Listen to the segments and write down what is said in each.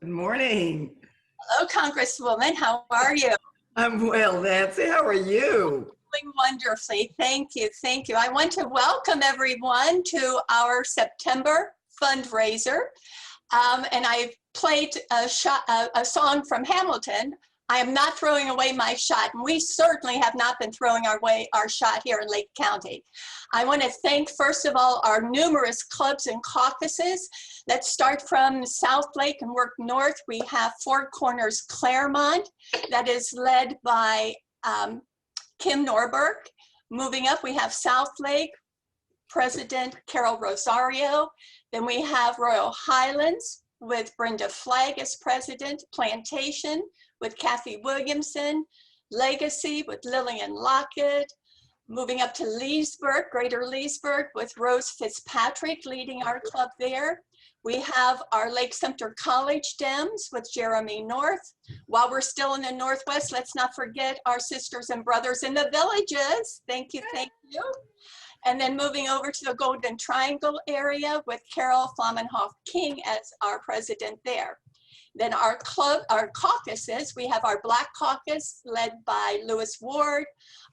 Good morning. Hello, Congresswoman. How are you? I'm well, Nancy. How are you? Doing wonderfully. Thank you. Thank you. I want to welcome everyone to our September fundraiser. And I played a song from Hamilton. I am not throwing away my shot, and we certainly have not been throwing our shot here in Lake County. I want to thank, first of all, our numerous clubs and caucuses. Let's start from South Lake and work north. We have Four Corners Claremont, that is led by Kim Norberg. Moving up, we have South Lake, President Carol Rosario. Then we have Royal Highlands with Brenda Flagg as president, Plantation with Kathy Williamson, Legacy with Lillian Lockett. Moving up to Leesburg, Greater Leesburg with Rose Fitzpatrick leading our club there. We have our Lake Sumter College Dems with Jeremy North. While we're still in the Northwest, let's not forget our sisters and brothers in the villages. Thank you, thank you. And then moving over to the Golden Triangle area with Carol Flamenhoff King as our president there. Then our caucuses, we have our Black Caucus led by Lewis Ward,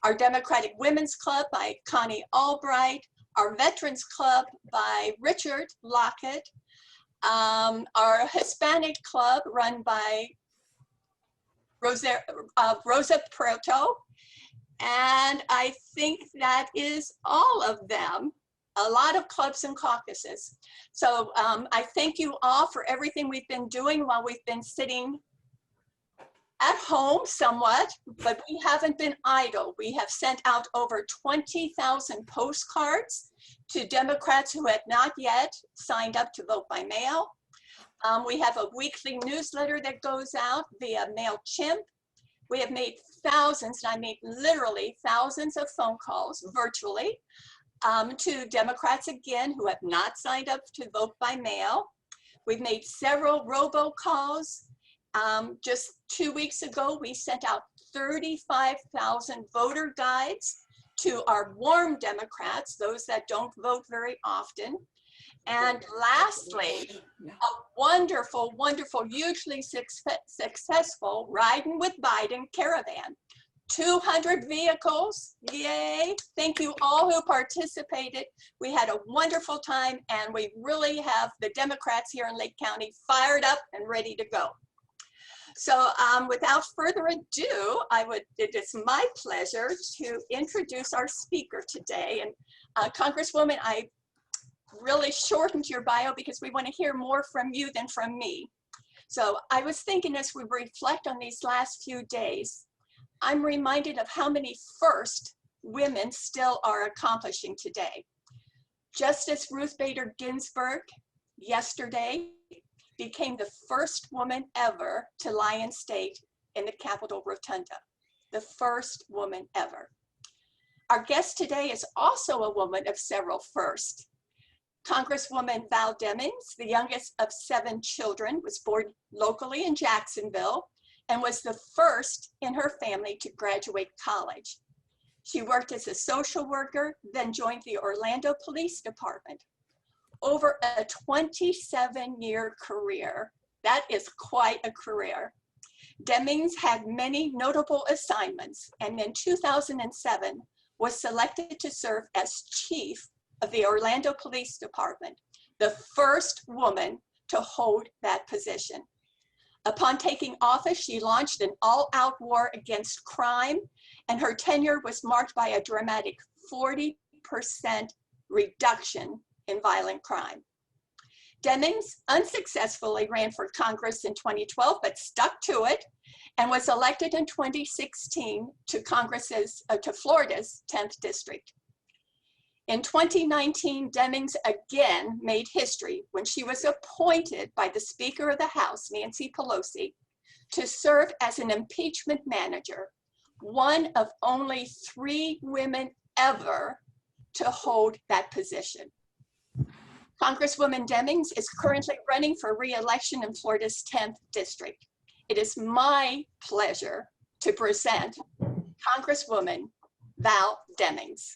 our Democratic Women's Club by Connie Albright, our Veterans Club by Richard Lockett, our Hispanic Club run by Rosa Proto, and I think that is all of them. A lot of clubs and caucuses. So I thank you all for everything we've been doing while we've been sitting at home somewhat, but we haven't been idle. We have sent out over 20,000 postcards to Democrats who had not yet signed up to vote by mail. We have a weekly newsletter that goes out via MailChimp. We have made thousands, and I mean literally thousands of phone calls virtually to Democrats again who have not signed up to vote by mail. We've made several robocalls. Just 2 weeks ago, we sent out 35,000 voter guides to our warm Democrats, those that don't vote very often. And lastly, a wonderful, wonderful, hugely successful Riding with Biden caravan. 200 vehicles, yay. Thank you all who participated. We had a wonderful time, and we really have the Democrats here in Lake County fired up and ready to go. So without further ado, it is my pleasure to introduce our speaker today. And Congresswoman, I really shortened your bio because we want to hear more from you than from me. So I was thinking, as we reflect on these last few days, I'm reminded of how many first women still are accomplishing today. Justice Ruth Bader Ginsburg yesterday became the first woman ever to lie in state in the Capitol Rotunda, the first woman ever. Our guest today is also a woman of several firsts. Congresswoman Val Demings, the youngest of 7 children, was born locally in Jacksonville and was the first in her family to graduate college. She worked as a social worker, then joined the Orlando Police Department. Over a 27-year career, that is quite a career. Demings had many notable assignments, and in 2007 was selected to serve as chief of the Orlando Police Department, the first woman to hold that position. Upon taking office, she launched an all-out war against crime, and her tenure was marked by a dramatic 40% reduction in violent crime. Demings unsuccessfully ran for Congress in 2012, but stuck to it and was elected in 2016 to Florida's 10th district. In 2019, Demings again made history when she was appointed by the Speaker of the House, Nancy Pelosi, to serve as an impeachment manager, one of only 3 women ever to hold that position. Congresswoman Demings is currently running for re-election in Florida's 10th district. It is my pleasure to present Congresswoman Val Demings.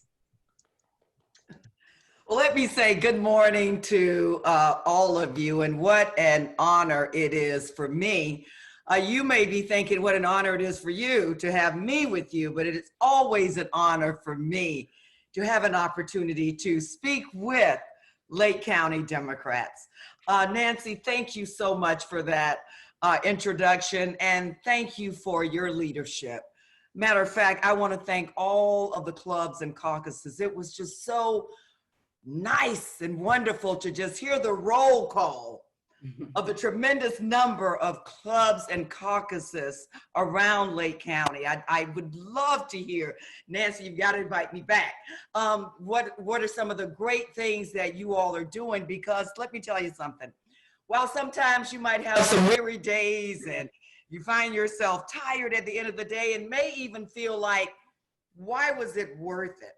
Well, let me say good morning to all of you, and what an honor it is for me. You may be thinking what an honor it is for you to have me with you, but it is always an honor for me to have an opportunity to speak with Lake County Democrats. Nancy, thank you so much for that introduction, and thank you for your leadership. Matter of fact, I want to thank all of the clubs and caucuses. It was just so nice and wonderful to just hear the roll call of the tremendous number of clubs and caucuses around Lake County. I would love to hear, Nancy, you've got to invite me back. What are some of the great things that you all are doing? Because let me tell you something. While sometimes you might have some weary days and you find yourself tired at the end of the day and may even feel like, why was it worth it?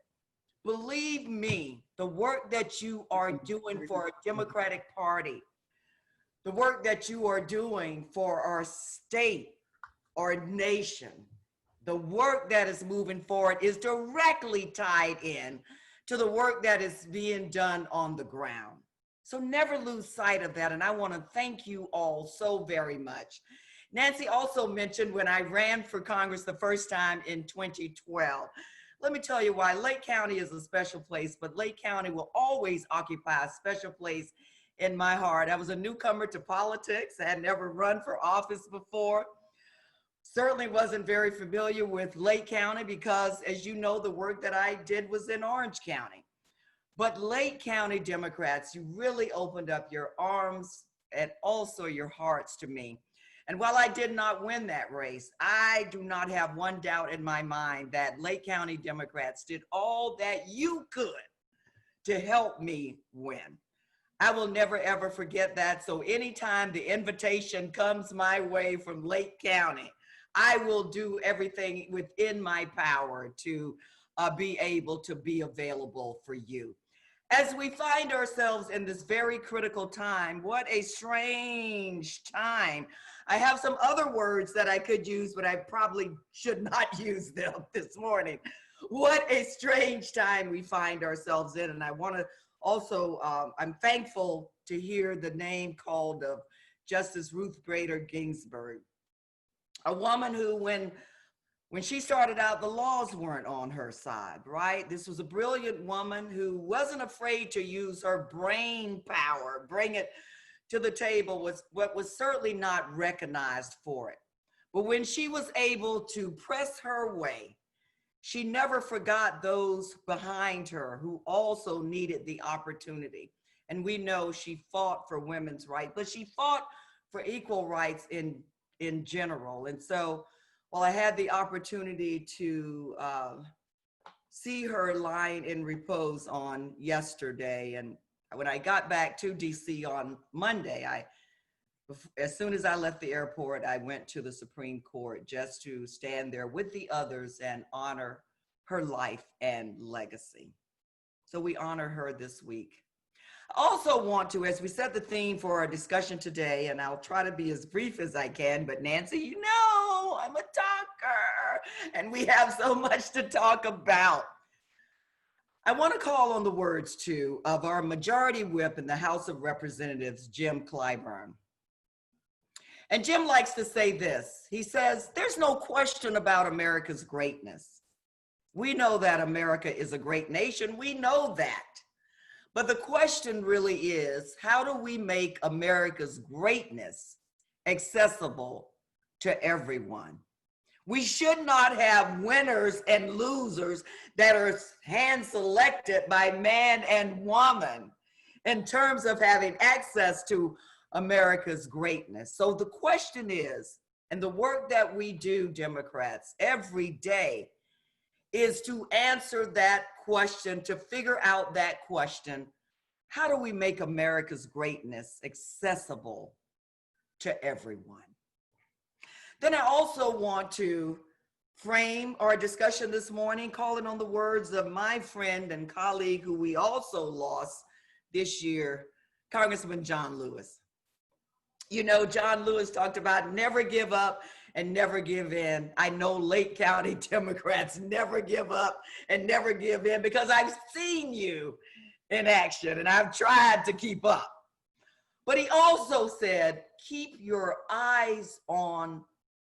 Believe me, the work that you are doing for our Democratic Party, the work that you are doing for our state, our nation, the work that is moving forward is directly tied in to the work that is being done on the ground. So never lose sight of that. And I want to thank you all so very much. Nancy also mentioned when I ran for Congress the first time in 2012. Let me tell you why. Lake County is a special place, but Lake County will always occupy a special place in my heart. I was a newcomer to politics. I had never run for office before. Certainly wasn't very familiar with Lake County because, as you know, the work that I did was in Orange County. But Lake County Democrats, you really opened up your arms and also your hearts to me. And while I did not win that race, I do not have one doubt in my mind that Lake County Democrats did all that you could to help me win. I will never, ever forget that. So anytime the invitation comes my way from Lake County, I will do everything within my power to be able to be available for you. As we find ourselves in this very critical time, what a strange time. I have some other words that I could use, but I probably should not use them this morning. What a strange time we find ourselves in. And I want to also, I'm thankful to hear the name called of Justice Ruth Bader Ginsburg, a woman who, when she started out, the laws weren't on her side, right? This was a brilliant woman who wasn't afraid to use her brain power, bring it to the table, was what was certainly not recognized for it. But when she was able to press her way, she never forgot those behind her who also needed the opportunity. And we know she fought for women's rights, but she fought for equal rights in general. And so, well, I had the opportunity to see her lying in repose on yesterday. And when I got back to DC on Monday, as soon as I left the airport, I went to the Supreme Court just to stand there with the others and honor her life and legacy. So we honor her this week. I also want to, as we set the theme for our discussion today, and I'll try to be as brief as I can, but Nancy, you know, I'm a talker and we have so much to talk about. I want to call on the words too of our majority whip in the House of Representatives, Jim Clyburn. And Jim likes to say this. He says, there's no question about America's greatness. We know that America is a great nation. We know that. But the question really is, how do we make America's greatness accessible to everyone? We should not have winners and losers that are hand-selected by man and woman in terms of having access to America's greatness. So the question is, and the work that we do, Democrats, every day is to answer that question, to figure out that question. How do we make America's greatness accessible to everyone? Then I also want to frame our discussion this morning, calling on the words of my friend and colleague who we also lost this year, Congressman John Lewis. You know, John Lewis talked about never give up and never give in. I know Lake County Democrats never give up and never give in because I've seen you in action, and I've tried to keep up. But he also said, keep your eyes on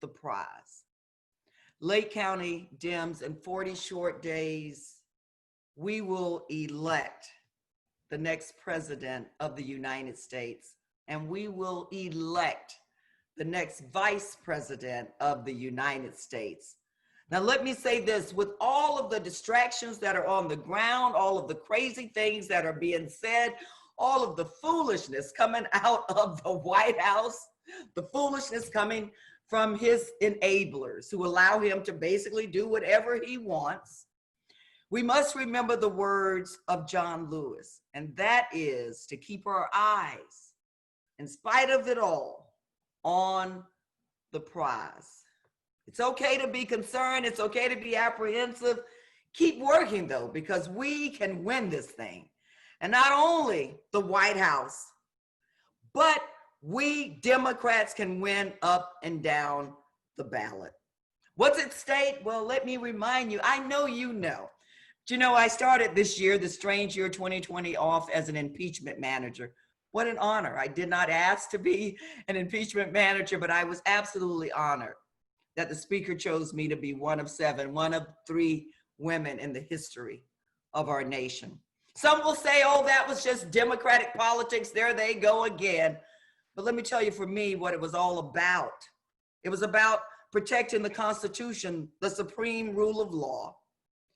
the prize. Lake County Dems, in 40 short days, we will elect the next president of the United States, and we will elect the next vice president of the United States. Now, let me say this, with all of the distractions that are on the ground, all of the crazy things that are being said, all of the foolishness coming out of the White House, the foolishness coming from his enablers who allow him to basically do whatever he wants, we must remember the words of John Lewis, and that is to keep our eyes, in spite of it all, on the prize. It's okay to be concerned. It's okay to be apprehensive. Keep working, though, because we can win this thing. And not only the White House, but we Democrats can win up and down the ballot. What's at stake? Well, let me remind you, I know you know. But you know, I started this year, the strange year 2020, off as an impeachment manager. What an honor. I did not ask to be an impeachment manager, but I was absolutely honored that the speaker chose me to be one of 7, one of 3 women in the history of our nation. Some will say, oh, that was just Democratic politics. There they go again. But let me tell you, for me, what it was all about. It was about protecting the Constitution, the supreme rule of law.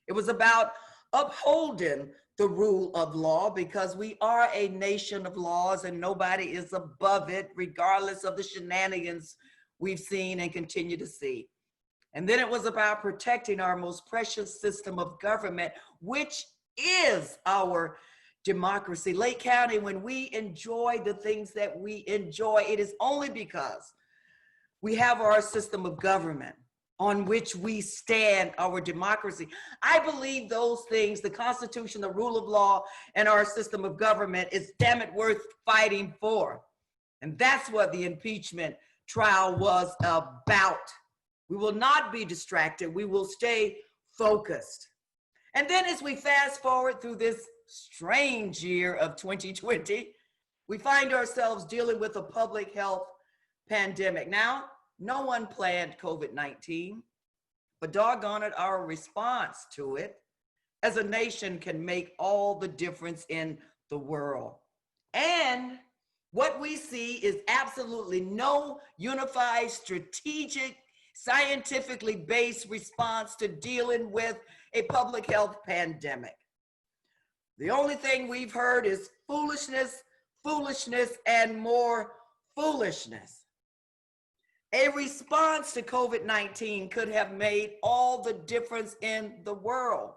It was about upholding the rule of law, because we are a nation of laws and nobody is above it, regardless of the shenanigans we've seen and continue to see. And then it was about protecting our most precious system of government, which is our democracy. Lake County, when we enjoy the things that we enjoy, it is only because we have our system of government on which we stand, our democracy. I believe those things, the Constitution, the rule of law, and our system of government, is damn it worth fighting for. And that's what the impeachment trial was about. We will not be distracted. We will stay focused. And then as we fast forward through this strange year of 2020, we find ourselves dealing with a public health pandemic. Now, no one planned COVID-19, but doggone it, our response to it as a nation can make all the difference in the world. And what we see is absolutely no unified, strategic, scientifically based response to dealing with a public health pandemic. The only thing we've heard is foolishness, foolishness, and more foolishness. A response to COVID-19 could have made all the difference in the world.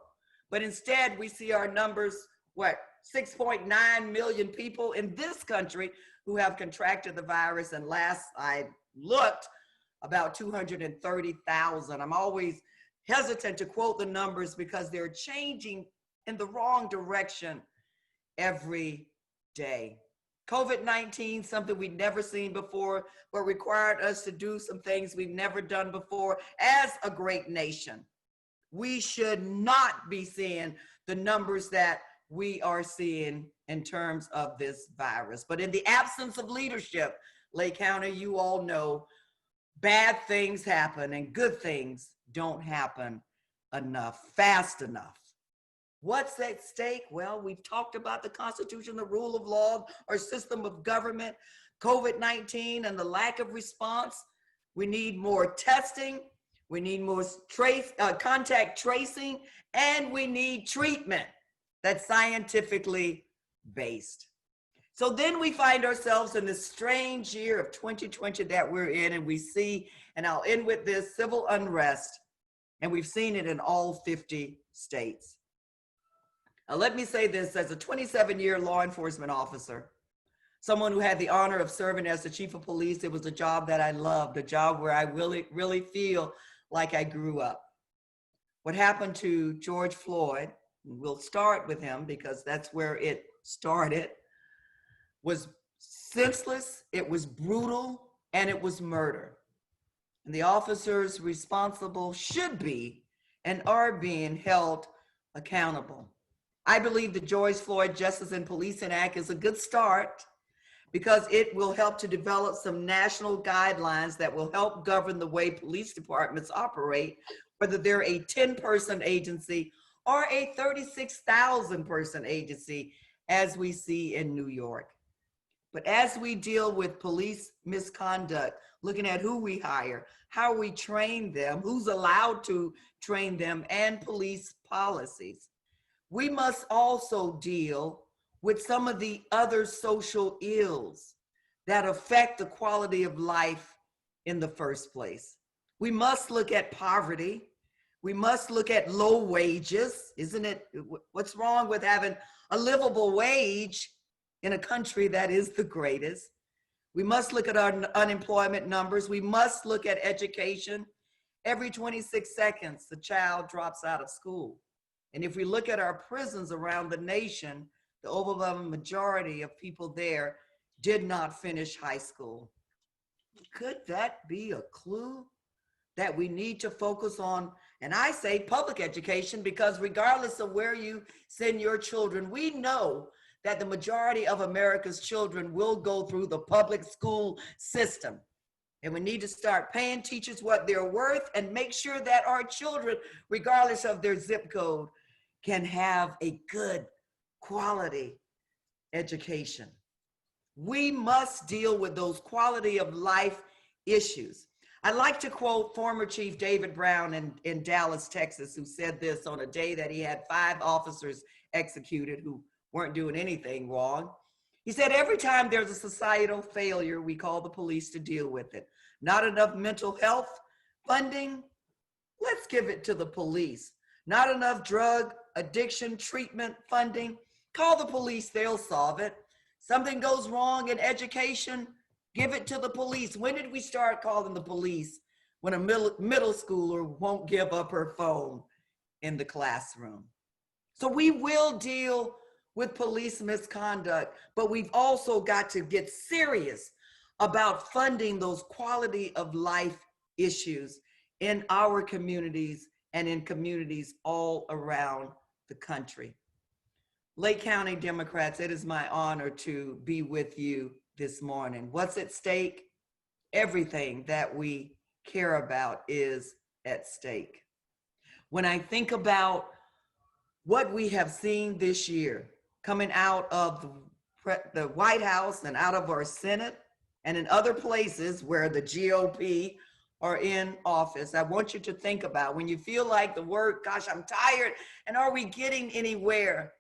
But instead, we see our numbers, 6.9 million people in this country who have contracted the virus. And last I looked, about 230,000. I'm always hesitant to quote the numbers because they're changing in the wrong direction every day. COVID-19, something we'd never seen before, but required us to do some things we've never done before as a great nation. We should not be seeing the numbers that we are seeing in terms of this virus. But in the absence of leadership, Lake County, you all know, bad things happen and good things don't happen fast enough. What's at stake? Well, we've talked about the Constitution, the rule of law, our system of government, COVID-19, and the lack of response. We need more testing. We need more contact tracing, and we need treatment that's scientifically based. So then we find ourselves in this strange year of 2020 that we're in, and we see, and I'll end with this, civil unrest, and we've seen it in all 50 states. Now, let me say this, as a 27-year law enforcement officer, someone who had the honor of serving as the chief of police, it was a job that I loved, a job where I really feel like I grew up. What happened to George Floyd, we'll start with him because that's where it started, was senseless, it was brutal, and it was murder. And the officers responsible should be and are being held accountable. I believe the George Floyd Justice and Policing Act is a good start because it will help to develop some national guidelines that will help govern the way police departments operate, whether they're a 10-person agency or a 36,000-person agency, as we see in New York. But as we deal with police misconduct, looking at who we hire, how we train them, who's allowed to train them, and police policies, we must also deal with some of the other social ills that affect the quality of life in the first place. We must look at poverty. We must look at low wages. Isn't it? What's wrong with having a livable wage in a country that is the greatest? We must look at our unemployment numbers. We must look at education. Every 26 seconds, a child drops out of school. And if we look at our prisons around the nation, the overwhelming majority of people there did not finish high school. Could that be a clue that we need to focus on? And I say public education, because regardless of where you send your children, we know that the majority of America's children will go through the public school system. And we need to start paying teachers what they're worth and make sure that our children, regardless of their zip code, can have a good quality education. We must deal with those quality of life issues. I like to quote former Chief David Brown in Dallas, Texas, who said this on a day that he had 5 officers executed who weren't doing anything wrong. He said, every time there's a societal failure, we call the police to deal with it. Not enough mental health funding? Let's give it to the police. Not enough drug addiction treatment funding? Call the police, they'll solve it. Something goes wrong in education? Give it to the police. When did we start calling the police? When a middle schooler won't give up her phone in the classroom. So we will deal with police misconduct, but we've also got to get serious about funding those quality of life issues in our communities and in communities all around the country. Lake County Democrats, it is my honor to be with you this morning. What's at stake? Everything that we care about is at stake. When I think about what we have seen this year coming out of the White House and out of our Senate and in other places where the GOP are in office, I want you to think about when you feel like the word, gosh, I'm tired, and are we getting anywhere?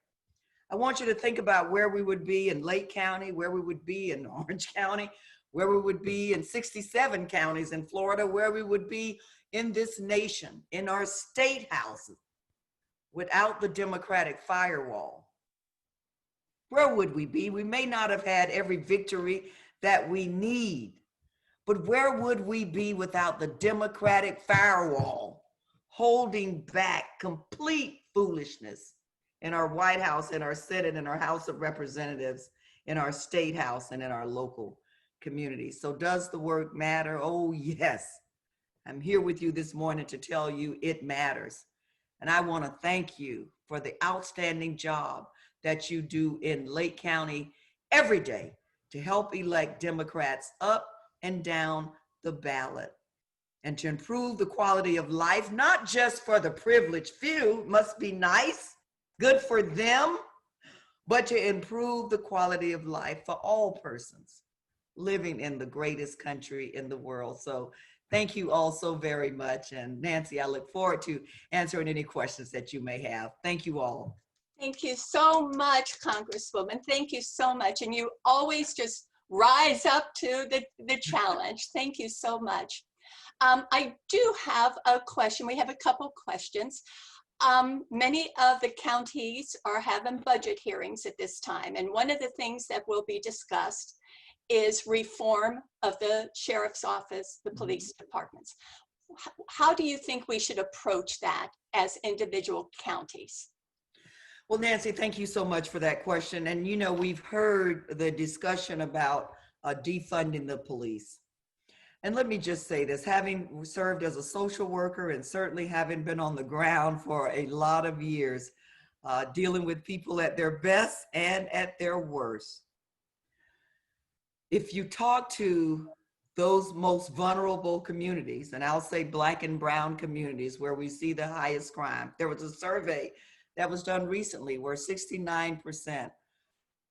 I want you to think about where we would be in Lake County, where we would be in Orange County, where we would be in 67 counties in Florida, where we would be in this nation, in our state houses, without the Democratic firewall. Where would we be? We may not have had every victory that we need, but where would we be without the Democratic firewall holding back complete foolishness in our White House, in our Senate, in our House of Representatives, in our state house, and in our local communities? So does the work matter? Oh, yes. I'm here with you this morning to tell you it matters. And I want to thank you for the outstanding job that you do in Lake County every day to help elect Democrats up and down the ballot and to improve the quality of life, not just for the privileged few, must be nice, good for them, but to improve the quality of life for all persons living in the greatest country in the world. So thank you all so very much. And Nancy, I look forward to answering any questions that you may have. Thank you all. Thank you so much, Congresswoman. Thank you so much. And you always just rise up to the challenge. Thank you so much. I do have a question. We have a couple questions. Many of the counties are having budget hearings at this time. And one of the things that will be discussed is reform of the sheriff's office, the police departments. How do you think we should approach that as individual counties? Well, Nancy, thank you so much for that question. And you know, we've heard the discussion about defunding the police. And let me just say this, having served as a social worker and certainly having been on the ground for a lot of years, dealing with people at their best and at their worst. If you talk to those most vulnerable communities, and I'll say Black and brown communities where we see the highest crime. There was a survey that was done recently where 69%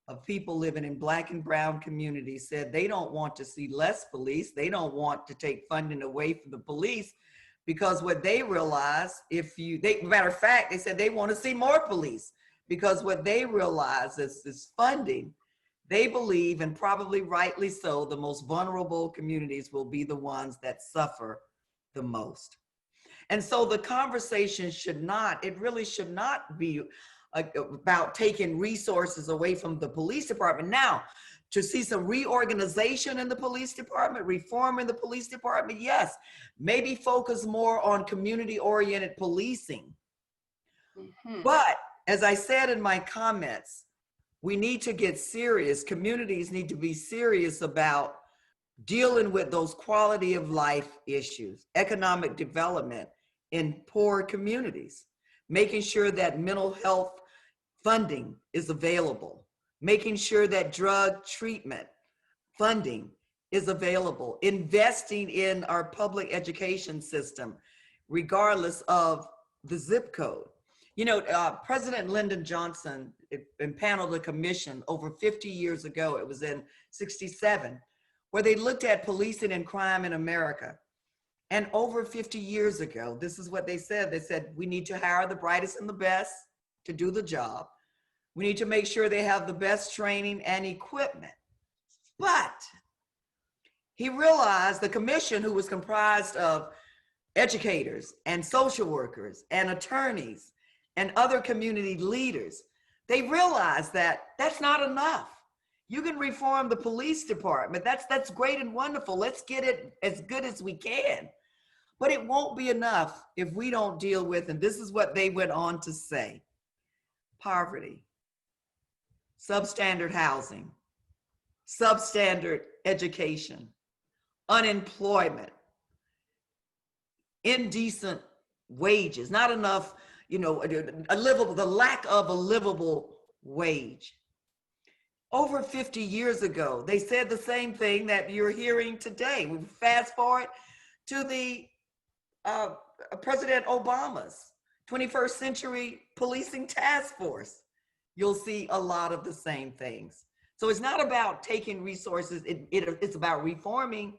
of people living in Black and brown communities said they don't want to see less police. They don't want to take funding away from the police, because what they realize, matter of fact, they said they want to see more police, because what they realize is this funding. They believe, and probably rightly so, the most vulnerable communities will be the ones that suffer the most. And so the conversation really should not be about taking resources away from the police department. Now, to see some reorganization in the police department, reform in the police department, yes. Maybe focus more on community-oriented policing. But as I said in my comments, we need to get serious. Communities need to be serious about dealing with those quality of life issues, economic development in poor communities, making sure that mental health funding is available, making sure that drug treatment funding is available, investing in our public education system, regardless of the zip code. You know, President Lyndon Johnson impaneled a commission over 50 years ago. It was in 67, where they looked at policing and crime in America. And over 50 years ago, this is what they said. They said, we need to hire the brightest and the best to do the job. We need to make sure they have the best training and equipment. But he realized the commission, who was comprised of educators and social workers and attorneys and other community leaders, they realized that that's not enough. You can reform the police department. That's great and wonderful. Let's get it as good as we can. But it won't be enough if we don't deal with, and this is what they went on to say, poverty, substandard housing, substandard education, unemployment, indecent wages, not enough, the lack of a livable wage. Over 50 years ago, they said the same thing that you're hearing today. We fast forward to the President Obama's 21st Century Policing Task Force. You'll see a lot of the same things. So it's not about taking resources, it's about reforming,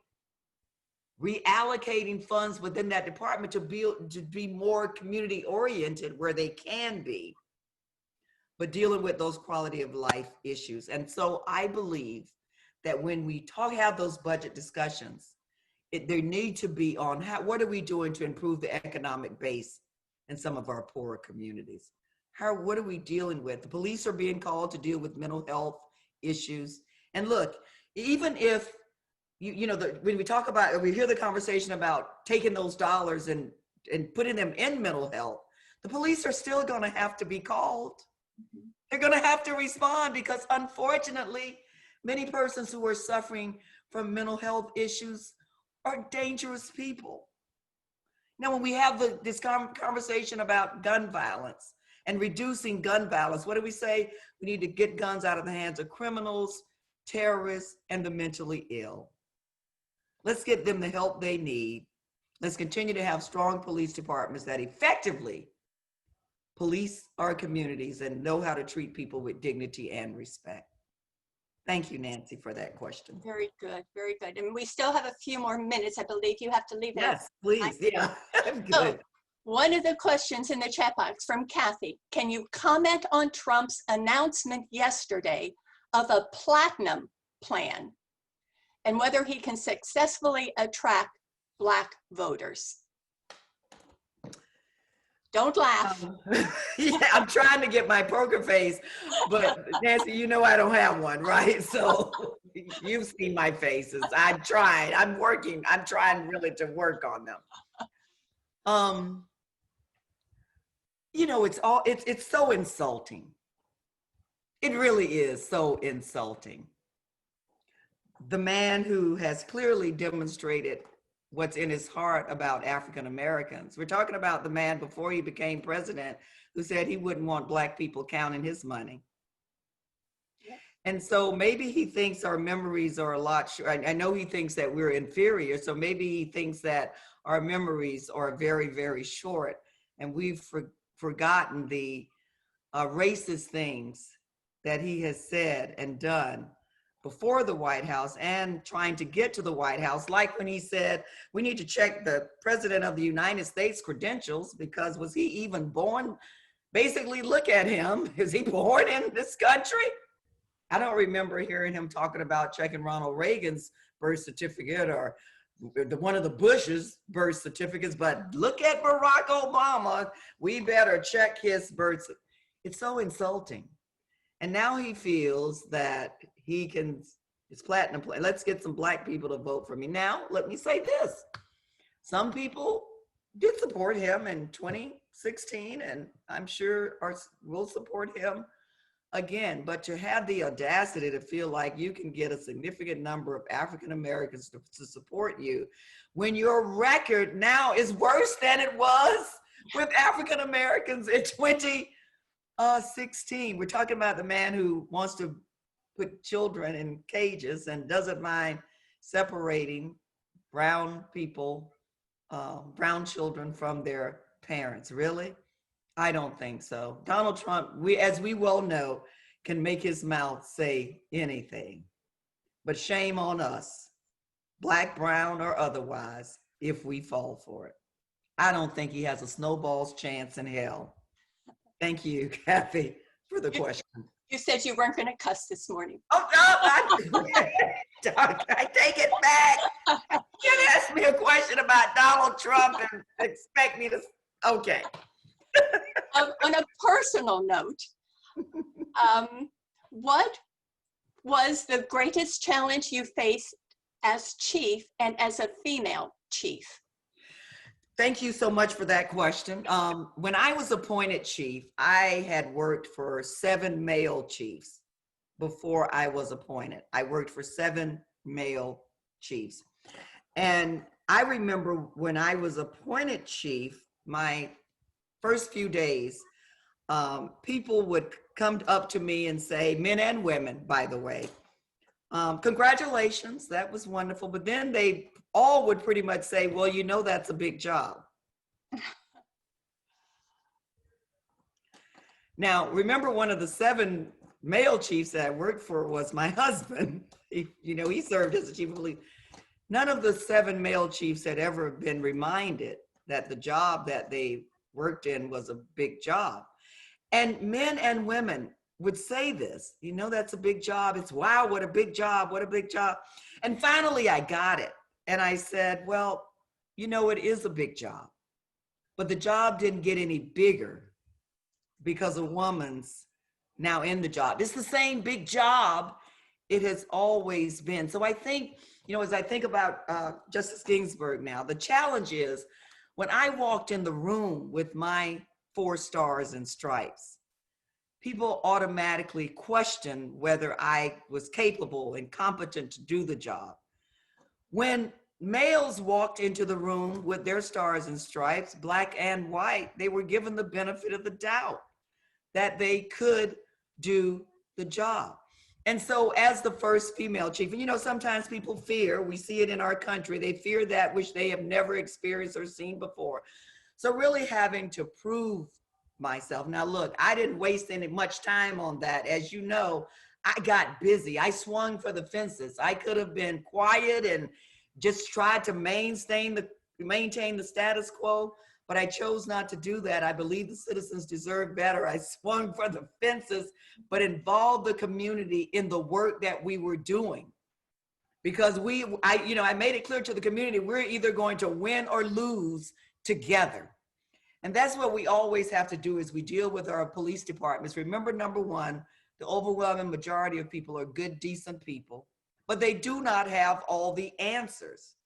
reallocating funds within that department to be more community oriented where they can be, but dealing with those quality of life issues. And so I believe that when we have those budget discussions, there need to be on what are we doing to improve the economic base in some of our poorer communities? What are we dealing with? The police are being called to deal with mental health issues. And look, even if when we hear the conversation about taking those dollars and putting them in mental health, the police are still going to have to be called. They're going to have to respond, because unfortunately, many persons who are suffering from mental health issues are dangerous people. Now, when we have this conversation about gun violence and reducing gun violence, what do we say? We need to get guns out of the hands of criminals, terrorists, and the mentally ill. Let's get them the help they need. Let's continue to have strong police departments that effectively police our communities and know how to treat people with dignity and respect. Thank you, Nancy, for that question. Very good, very good. And we still have a few more minutes. I believe you have to leave. Yes, please. Yeah, good. So, one of the questions in the chat box from Kathy: can you comment on Trump's announcement yesterday of a platinum plan and whether he can successfully attract Black voters? Don't laugh. Yeah, I'm trying to get my poker face, but Nancy, I don't have one, right? So you've seen my faces. I've tried. I'm working. I'm trying really to work on them. It's so insulting. It really is so insulting. The man who has clearly demonstrated what's in his heart about African Americans. We're talking about the man before he became president who said he wouldn't want Black people counting his money. And so maybe he thinks our memories are a lot short. I know he thinks that we're inferior. So maybe he thinks that our memories are very, very short. And we've forgotten the racist things that he has said and done before the White House and trying to get to the White House. Like when he said, we need to check the President of the United States credentials because was he even born? Basically, look at him. Is he born in this country? I don't remember hearing him talking about checking Ronald Reagan's birth certificate or one of the Bush's birth certificates, but look at Barack Obama. We better check his birth certificate. It's so insulting. And now he feels that he can, it's platinum. Let's get some Black people to vote for me. Now, let me say this. Some people did support him in 2016, and I'm sure will support him again, but to have the audacity to feel like you can get a significant number of African Americans to support you when your record now is worse than it was with African Americans in 2016. We're talking about the man who wants to put children in cages and doesn't mind separating brown people, brown children from their parents. Really? I don't think so. Donald Trump, as we well know, can make his mouth say anything. But shame on us, Black, brown, or otherwise, if we fall for it. I don't think he has a snowball's chance in hell. Thank you, Kathy, for the question. You said you weren't going to cuss this morning. Oh, no, I take it back. You can't ask me a question about Donald Trump and expect me to, okay. On a personal note, what was the greatest challenge you faced as chief and as a female chief? Thank you so much for that question. When I was appointed chief, I had worked for 7 male chiefs before I was appointed. I worked for 7 male chiefs. And I remember when I was appointed chief, my first few days, people would come up to me and say, men and women, by the way, congratulations, that was wonderful. But then they all would pretty much say, well, you know, that's a big job. Now, remember, one of the 7 male chiefs that I worked for was my husband. He served as the chief of police. None of the 7 male chiefs had ever been reminded that the job that they worked in was a big job. And men and women would say this, you know, that's a big job. It's wow, what a big job, what a big job. And finally I got it. And I said, well, you know, it is a big job, but the job didn't get any bigger because a woman's now in the job. It's the same big job it has always been. So I think, you know, as I think about Justice Ginsburg now, the challenge is when I walked in the room with my 4 stars and stripes, people automatically questioned whether I was capable and competent to do the job. When males walked into the room with their stars and stripes, Black and white, they were given the benefit of the doubt that they could do the job. And so as the first female chief, and you know, sometimes people fear, we see it in our country, they fear that which they have never experienced or seen before. So really having to prove myself. Now look, I didn't waste any much time on that. As you know, I got busy. I swung for the fences. I could have been quiet and just tried to maintain the status quo, but I chose not to do that. I believe the citizens deserve better. I swung for the fences, but involved the community in the work that we were doing. Because I made it clear to the community, we're either going to win or lose together. And that's what we always have to do as we deal with our police departments. Remember, number one, the overwhelming majority of people are good, decent people, but they do not have all the answers.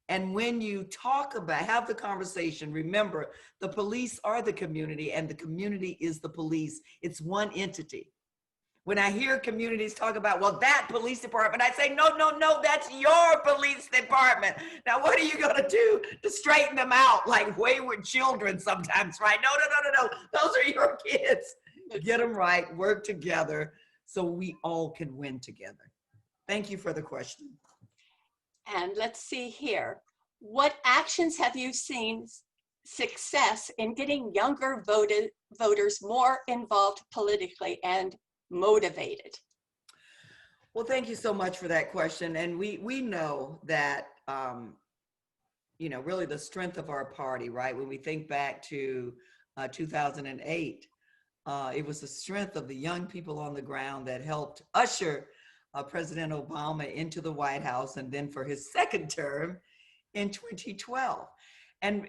And when you have the conversation, remember, the police are the community and the community is the police. It's one entity. When I hear communities talk about, well, that police department, I say, no, no, no, that's your police department. Now, what are you going to do to straighten them out like wayward children sometimes, right? No, no, no, no, no. Those are your kids. Get them right, work together so we all can win together. Thank you for the question. And let's see here. What actions have you seen success in getting younger voters more involved politically and motivated? Well, thank you so much for that question. And we know that, you know, really the strength of our party, right? When we think back to 2008, it was the strength of the young people on the ground that helped usher President Obama into the White House, and then for his second term in 2012. And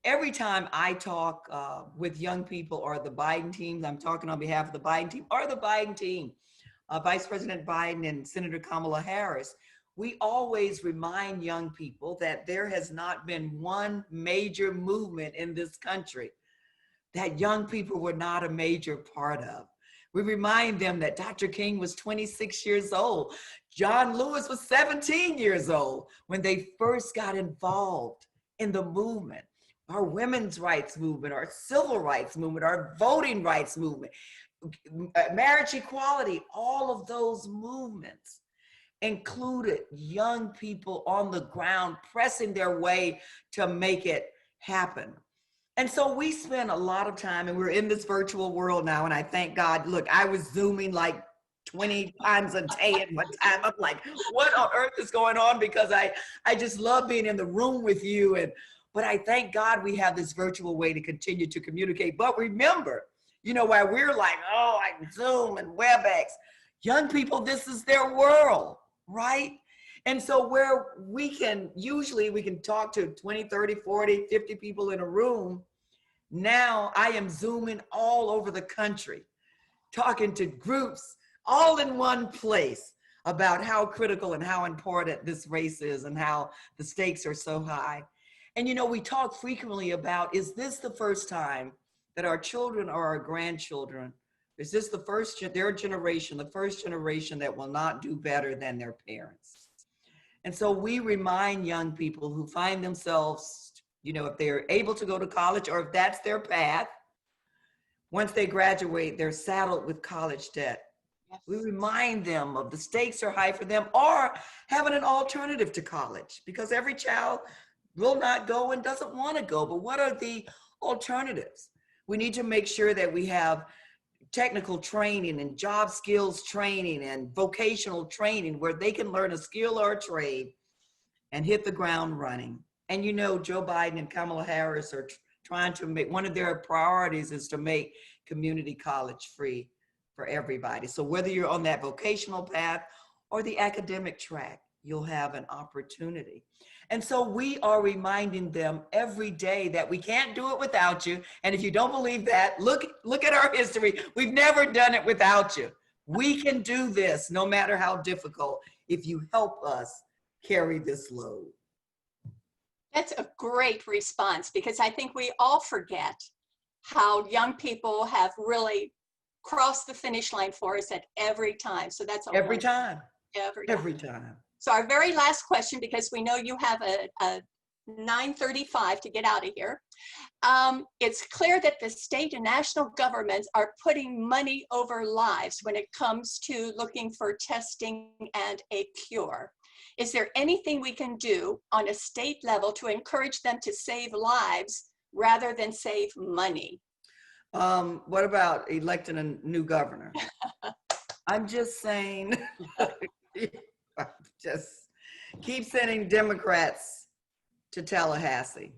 every time I talk with young people or the Biden team, I'm talking on behalf of the Biden team or the Biden team, Vice President Biden and Senator Kamala Harris, we always remind young people that there has not been one major movement in this country that young people were not a major part of. We remind them that Dr. King was 26 years old. John Lewis was 17 years old when they first got involved in the movement. Our women's rights movement, our civil rights movement, our voting rights movement, marriage equality, all of those movements included young people on the ground pressing their way to make it happen. And so we spend a lot of time, and we're in this virtual world now, and I thank God. Look, I was Zooming like 20 times a day at one time. I'm like, what on earth is going on? Because I just love being in the room with you. But I thank God we have this virtual way to continue to communicate. But remember, you know, while we're like, oh, I Zoom and WebEx, young people, this is their world, right? And so where we can talk to 20, 30, 40, 50 people in a room. Now I am Zooming all over the country, talking to groups all in one place about how critical and how important this race is and how the stakes are so high. And, you know, we talk frequently about, is this the first time that our children or our grandchildren, is this their generation, the first generation that will not do better than their parents? And so we remind young people who find themselves, you know, if they're able to go to college or if that's their path, once they graduate, they're saddled with college debt. Yes. We remind them of the stakes are high for them, or having an alternative to college, because every child will not go and doesn't want to go. But what are the alternatives? We need to make sure that we have technical training and job skills training and vocational training where they can learn a skill or a trade and hit the ground running. And you know, Joe Biden and Kamala Harris are trying to make, one of their priorities is to make community college free for everybody. So whether you're on that vocational path or the academic track, you'll have an opportunity. And so we are reminding them every day that we can't do it without you. And if you don't believe that, look at our history. We've never done it without you. We can do this no matter how difficult if you help us carry this load. That's a great response, because I think we all forget how young people have really crossed the finish line for us at every time. So that's every time. Every time. So our very last question, because we know you have a 9:35 to get out of here. It's clear that the state and national governments are putting money over lives when it comes to looking for testing and a cure. Is there anything we can do on a state level to encourage them to save lives rather than save money? What about electing a new governor? I'm just saying, just keep sending Democrats to Tallahassee.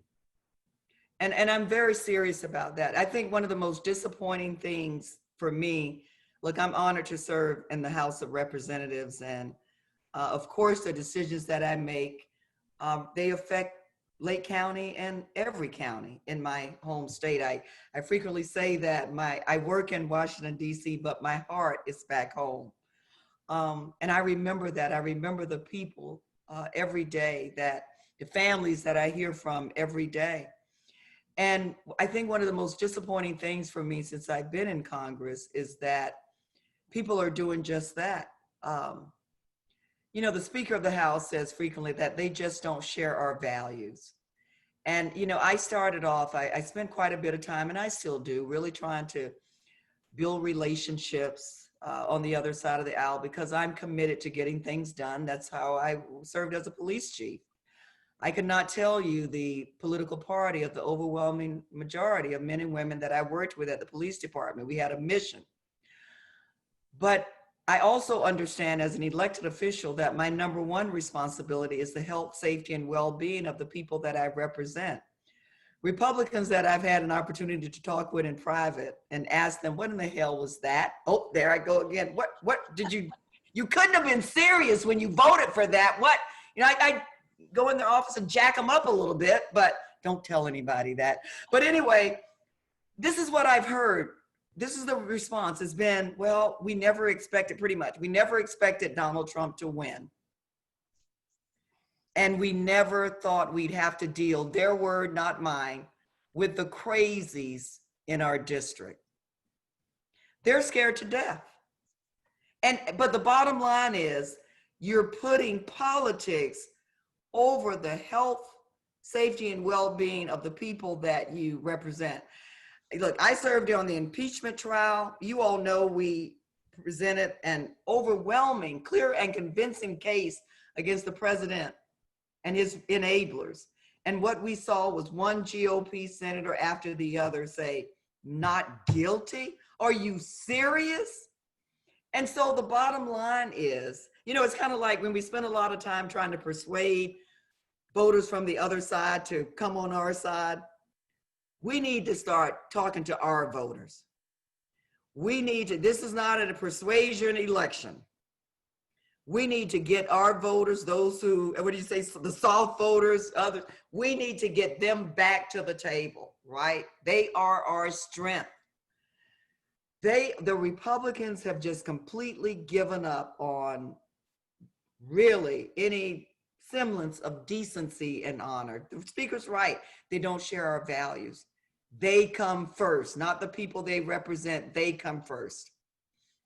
And I'm very serious about that. I think one of the most disappointing things for me, look, I'm honored to serve in the House of Representatives, and of course, the decisions that I make, they affect Lake County and every county in my home state. I frequently say that I work in Washington, D.C., but my heart is back home. And I remember that. I remember the people every day, the families that I hear from every day. And I think one of the most disappointing things for me since I've been in Congress is that people are doing just that. You know, the Speaker of the House says frequently that they just don't share our values. And, you know, I started off, I spent quite a bit of time, and I still do, really trying to build relationships on the other side of the aisle because I'm committed to getting things done. That's how I served as a police chief. I could not tell you the political party of the overwhelming majority of men and women that I worked with at the police department. We had a mission. But I also understand as an elected official that my number one responsibility is the health, safety, and well-being of the people that I represent. Republicans that I've had an opportunity to talk with in private and ask them, what in the hell was that? Oh, there I go again. What did you couldn't have been serious when you voted for that. What, you know, I go in their office and jack them up a little bit, but don't tell anybody that. But anyway, this is what I've heard. This is the response has been, well, we never expected, pretty much, we never expected Donald Trump to win. And we never thought we'd have to deal, their word, not mine, with the crazies in our district. They're scared to death. But the bottom line is, you're putting politics over the health, safety, and well-being of the people that you represent. Look, I served on the impeachment trial. You all know we presented an overwhelming, clear, and convincing case against the president and his enablers. And what we saw was one GOP senator after the other say, not guilty? Are you serious? And so the bottom line is, you know, it's kind of like when we spend a lot of time trying to persuade voters from the other side to come on our side. We need to start talking to our voters. We need to, this is not a persuasion election. We need to get our voters, those who, what do you say, the soft voters, others, we need to get them back to the table, right? They are our strength. The Republicans have just completely given up on really any semblance of decency and honor. The speaker's right. They don't share our values. They come first, not the people they represent. They come first.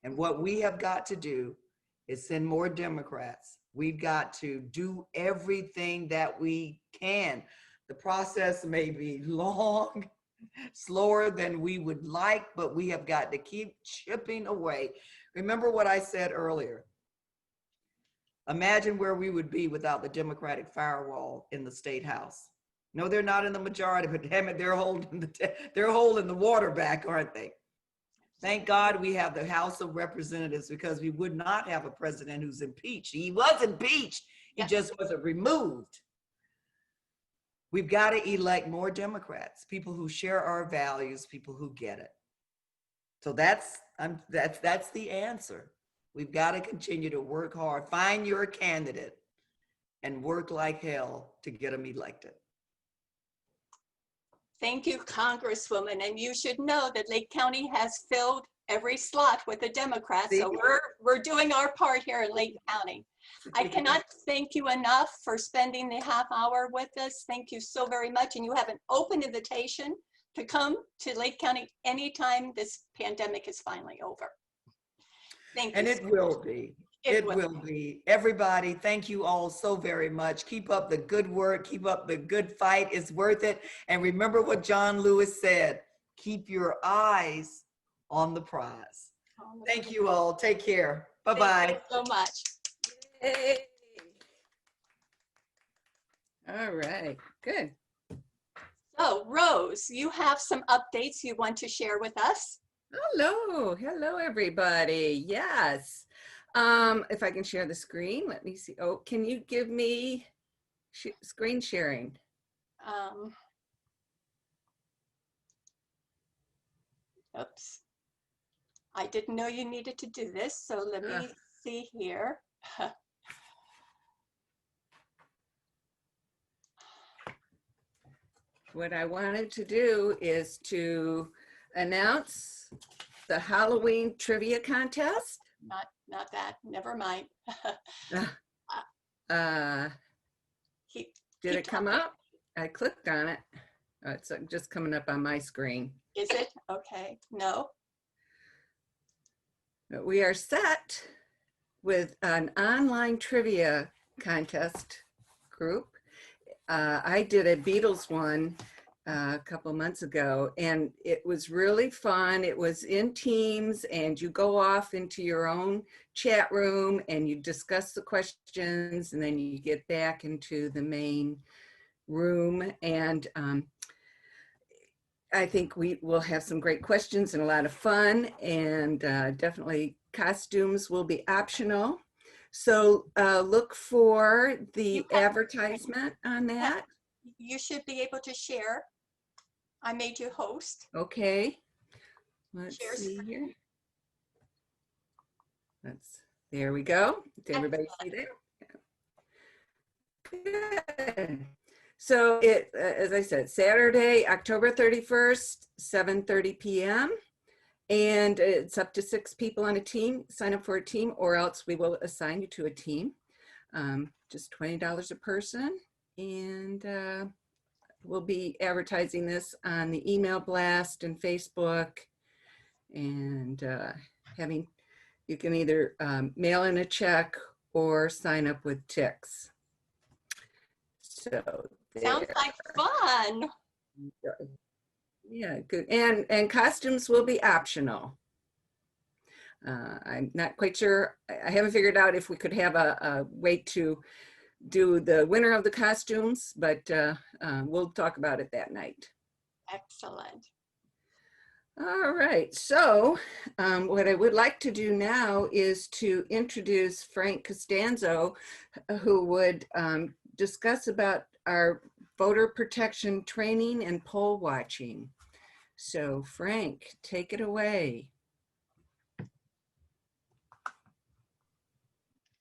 And what we have got to do is send more Democrats. We've got to do everything that we can. The process may be long, slower than we would like, but we have got to keep chipping away. Remember what I said earlier. Imagine where we would be without the Democratic firewall in the state house. No, they're not in the majority, but damn it, they're holding the water back, aren't they? Thank God we have the House of Representatives, because we would not have a president who's impeached. He was impeached, he just wasn't removed. We've got to elect more Democrats, people who share our values, people who get it. So that's the answer. We've got to continue to work hard, find your candidate, and work like hell to get them elected. Thank you, Congresswoman. And you should know that Lake County has filled every slot with a Democrat. So we're doing our part here in Lake County. I cannot thank you enough for spending the half hour with us. Thank you so very much. And you have an open invitation to come to Lake County anytime this pandemic is finally over. Thank you. And it will be. It will be. Everybody, thank you all so very much. Keep up the good work. Keep up the good fight. It's worth it. And remember what John Lewis said, keep your eyes on the prize. Thank you all. Take care. Bye-bye. Thank you so much. Yay. All right, good. So Rose, you have some updates you want to share with us? Hello everybody. Yes. If I can share the screen, let me see. Oh, can you give me screen sharing? Oops. I didn't know you needed to do this, so let me see here. What I wanted to do is to announce the Halloween trivia contest. Not that, never mind. Did it come up? I clicked on it. Oh, it's just coming up on my screen. Is it? Okay, no. But we are set with an online trivia contest group. I did a Beatles one a couple months ago, and it was really fun. It was in teams, and you go off into your own chat room and you discuss the questions, and then you get back into the main room. And I think we will have some great questions and a lot of fun, and definitely costumes will be optional. So look for the advertisement on that. You should be able to share. I made you host. Okay. Let's Share see here. There we go. Did everybody see that? Good. So as I said, Saturday, October 31st, 7:30 p.m. And it's up to 6 people on a team. Sign up for a team, or else we will assign you to a team. Just $20 a person. And we'll be advertising this on the email blast and Facebook. And you can either mail in a check or sign up with Tix. So sounds like fun. Yeah, good. And costumes will be optional. I'm not quite sure. I haven't figured out if we could have a way to do the winner of the costumes, but we'll talk about it that night. Excellent. All right. So what I would like to do now is to introduce Frank Costanzo, who would discuss about our voter protection training and poll watching. So Frank, take it away.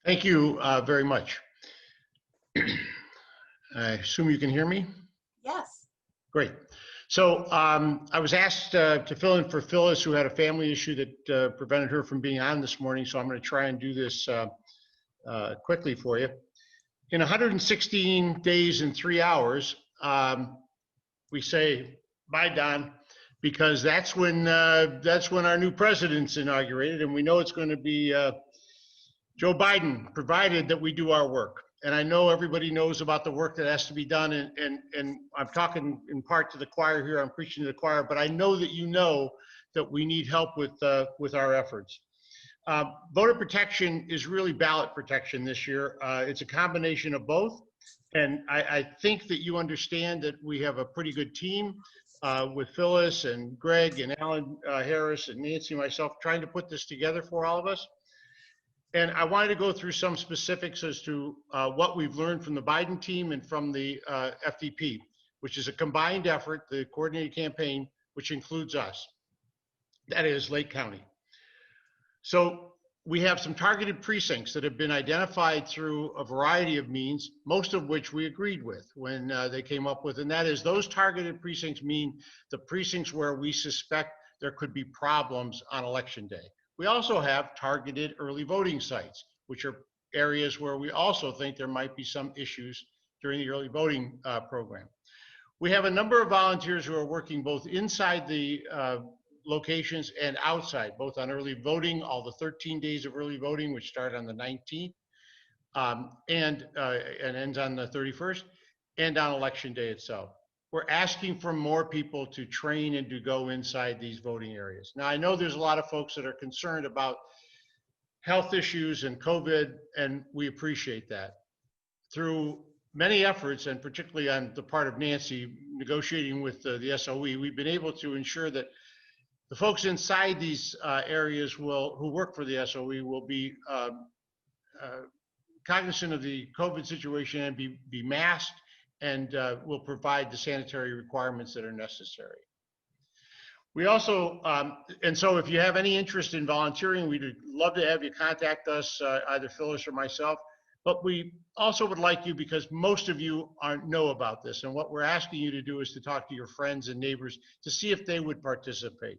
Thank you very much. I assume you can hear me? Yes. Great. So I was asked to fill in for Phyllis, who had a family issue that prevented her from being on this morning. So I'm going to try and do this quickly for you. In 116 days and 3 hours, we say, bye, Don, because that's when our new president's inaugurated, and we know it's going to be Joe Biden, provided that we do our work. And I know everybody knows about the work that has to be done, and I'm talking in part to the choir here, I'm preaching to the choir, but I know that you know that we need help with our efforts. Voter protection is really ballot protection this year. It's a combination of both. And I think that you understand that we have a pretty good team with Phyllis and Greg and Alan Harris and Nancy and myself trying to put this together for all of us. And I wanted to go through some specifics as to what we've learned from the Biden team and from the FDP, which is a combined effort, the coordinated campaign, which includes us. That is Lake County. So we have some targeted precincts that have been identified through a variety of means, most of which we agreed with when they came up with, and that is those targeted precincts mean the precincts where we suspect there could be problems on election day. We also have targeted early voting sites, which are areas where we also think there might be some issues during the early voting program. We have a number of volunteers who are working both inside the locations and outside, both on early voting, all the 13 days of early voting, which start on the 19th and ends on the 31st, and on election day itself. We're asking for more people to train and to go inside these voting areas. Now, I know there's a lot of folks that are concerned about health issues and COVID, and we appreciate that. Through many efforts, and particularly on the part of Nancy, negotiating with the SOE, we've been able to ensure that the folks inside these areas who work for the SOE will be cognizant of the COVID situation and be masked, and will provide the sanitary requirements that are necessary. We also, and so if you have any interest in volunteering, we'd love to have you contact us, either Phyllis or myself, but we also would like you, because most of you know about this, and what we're asking you to do is to talk to your friends and neighbors to see if they would participate.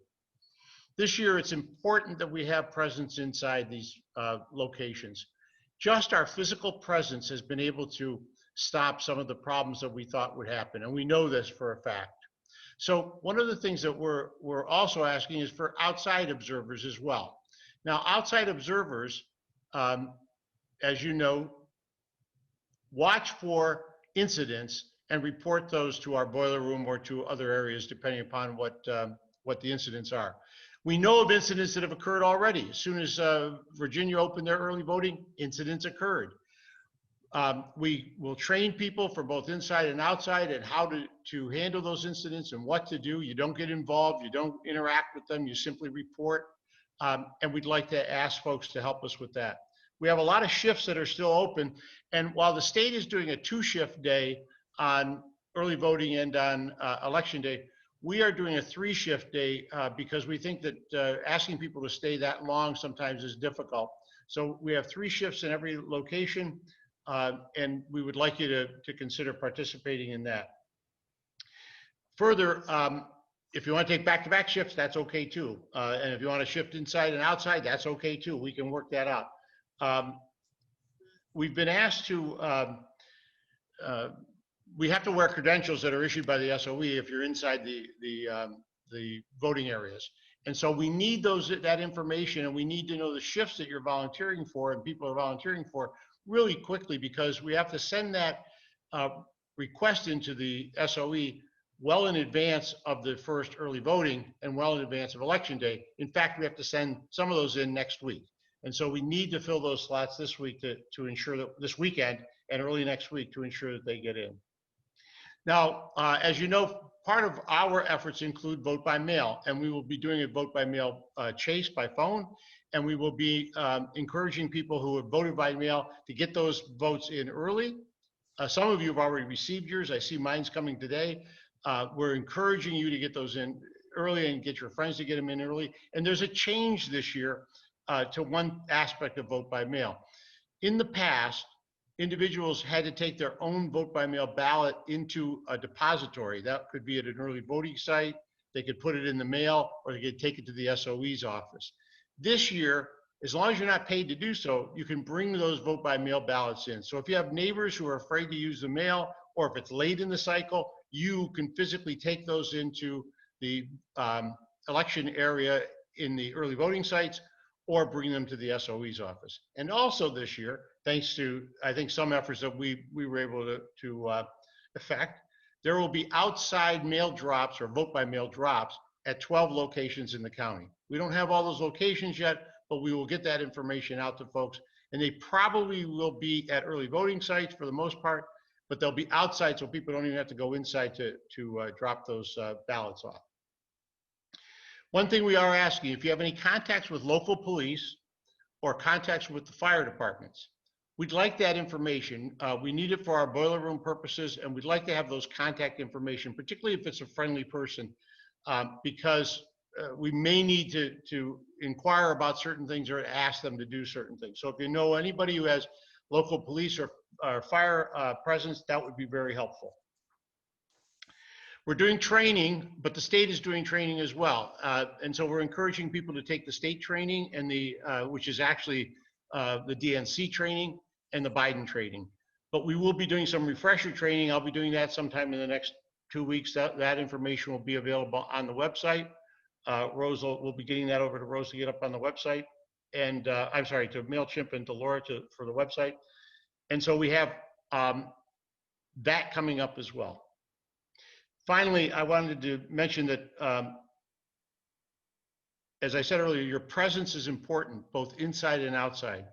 This year, it's important that we have presence inside these locations. Just our physical presence has been able to stop some of the problems that we thought would happen, and we know this for a fact. So one of the things that we're also asking is for outside observers as well. Now, outside observers, as you know, watch for incidents and report those to our boiler room or to other areas, depending upon what the incidents are. We know of incidents that have occurred already. As soon as Virginia opened their early voting, incidents occurred. We will train people for both inside and outside and how to handle those incidents and what to do. You don't get involved, you don't interact with them, you simply report. And we'd like to ask folks to help us with that. We have a lot of shifts that are still open. And while the state is doing a 2-shift day on early voting and on election day, we are doing a 3-shift day because we think that asking people to stay that long sometimes is difficult. So we have 3 shifts in every location. And we would like you to consider participating in that. Further, if you want to take back-to-back shifts, that's okay too. And if you want to shift inside and outside, that's okay too. We can work that out. We've been asked to, we have to wear credentials that are issued by the SOE if you're inside the voting areas. And so we need that information, and we need to know the shifts that you're volunteering for and people are volunteering for really quickly, because we have to send that request into the SOE well in advance of the first early voting and well in advance of election day. In fact, we have to send some of those in next week. And so we need to fill those slots this week to ensure that this weekend and early next week to ensure that they get in. Now, as you know, part of our efforts include vote by mail, and we will be doing a vote by mail chase by phone. And we will be encouraging people who have voted by mail to get those votes in early. Some of you have already received yours. I see mine's coming today. We're encouraging you to get those in early and get your friends to get them in early. And there's a change this year to one aspect of vote by mail. In the past, individuals had to take their own vote by mail ballot into a depository. That could be at an early voting site. They could put it in the mail, or they could take it to the SOE's office. This year, as long as you're not paid to do so, you can bring those vote by mail ballots in. So if you have neighbors who are afraid to use the mail, or if it's late in the cycle, you can physically take those into the election area in the early voting sites, or bring them to the SOE's office. And also this year, thanks to, I think, some efforts that we were able to effect, there will be outside mail drops or vote by mail drops at 12 locations in the county. We don't have all those locations yet, but we will get that information out to folks. And they probably will be at early voting sites for the most part, but they'll be outside so people don't even have to go inside to drop those ballots off. One thing we are asking, if you have any contacts with local police or contacts with the fire departments, we'd like that information. We need it for our boiler room purposes, and we'd like to have those contact information, particularly if it's a friendly person, because we may need to inquire about certain things or ask them to do certain things. So if you know anybody who has local police or fire presence, that would be very helpful. We're doing training, but the state is doing training as well. And so we're encouraging people to take the state training and which is actually the DNC training and the Biden training. But we will be doing some refresher training. I'll be doing that sometime in the next 2 weeks. That information will be available on the website. Rose will be getting that over to Rose to get up on the website. And I'm sorry, to MailChimp and to Laura for the website. And so we have that coming up as well. Finally, I wanted to mention that, as I said earlier, your presence is important, both inside and outside.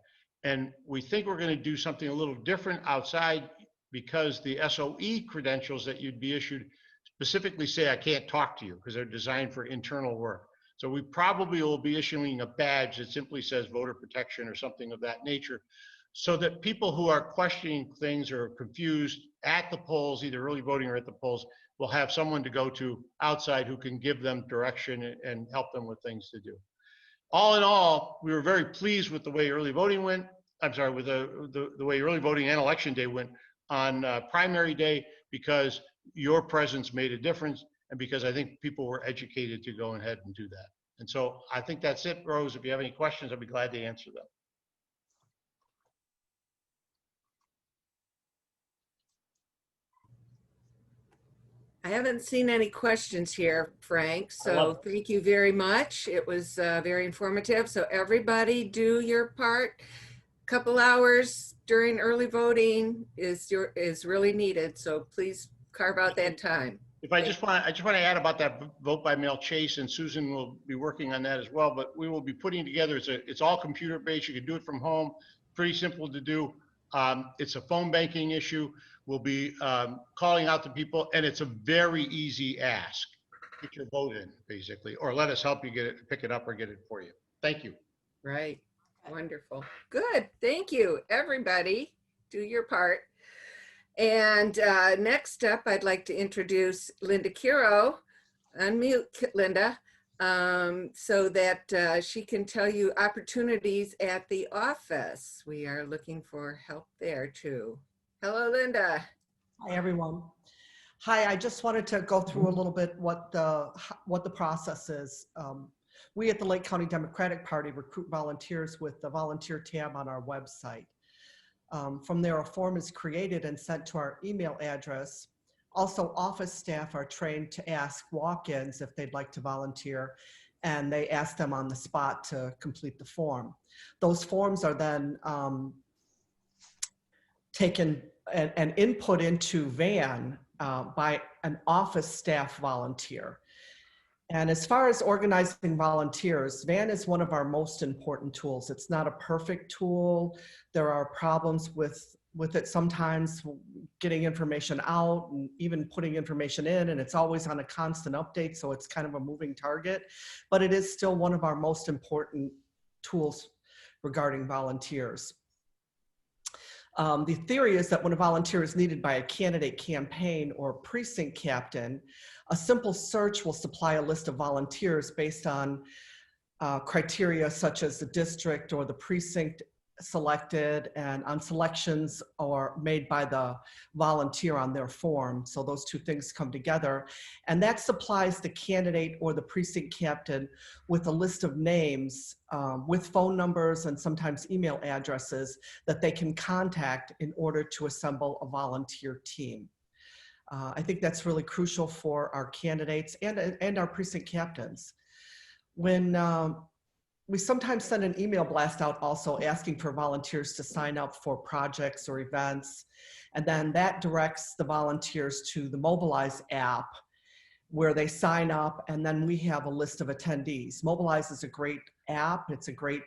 And we think we're going to do something a little different outside, because the SOE credentials that you'd be issued specifically say, I can't talk to you, because they're designed for internal work. So we probably will be issuing a badge that simply says voter protection or something of that nature, so that people who are questioning things or confused at the polls, either early voting or at the polls, will have someone to go to outside who can give them direction and help them with things to do. All in all, we were very pleased with the way early voting went. I'm sorry, with the way early voting and election day went on primary day, because your presence made a difference, and because I think people were educated to go ahead and do that. And so I think that's it, Rose. If you have any questions, I'd be glad to answer them. I haven't seen any questions here, Frank, I love so thank you very much. It was very informative. So everybody do your part. Couple hours during early voting is really needed, so please carve out that time. If I just want to add about that vote by mail chase, and Susan will be working on that as well, but we will be putting together, it's all computer based. You can do it from home, pretty simple to do. It's a phone banking issue. We'll be calling out to people, and it's a very easy ask. Get your vote in, basically, or let us help you get it, pick it up or get it for you. Thank you. Right. Wonderful. Good. Thank you, everybody. Do your part. And next up, I'd like to introduce Linda Kiro. Unmute, Linda, so that she can tell you opportunities at the office. We are looking for help there too. Hello, Linda. Hi, everyone. Hi, I just wanted to go through a little bit what the process is. We at the Lake County Democratic Party recruit volunteers with the volunteer tab on our website. From there, a form is created and sent to our email address. Also, office staff are trained to ask walk-ins if they'd like to volunteer, and they ask them on the spot to complete the form. Those forms are then taken and input into VAN by an office staff volunteer. And as far as organizing volunteers, VAN is one of our most important tools. It's not a perfect tool. There are problems with it sometimes, getting information out and even putting information in, and it's always on a constant update, so it's kind of a moving target. But it is still one of our most important tools regarding volunteers. The theory is that when a volunteer is needed by a candidate campaign or precinct captain, a simple search will supply a list of volunteers based on criteria such as the district or the precinct selected, and on selections or made by the volunteer on their form. So those two things come together, and that supplies the candidate or the precinct captain with a list of names with phone numbers and sometimes email addresses that they can contact in order to assemble a volunteer team. I think that's really crucial for our candidates and our precinct captains. When we sometimes send an email blast out also asking for volunteers to sign up for projects or events. And then that directs the volunteers to the Mobilize app where they sign up, and then we have a list of attendees. Mobilize is a great app. It's a great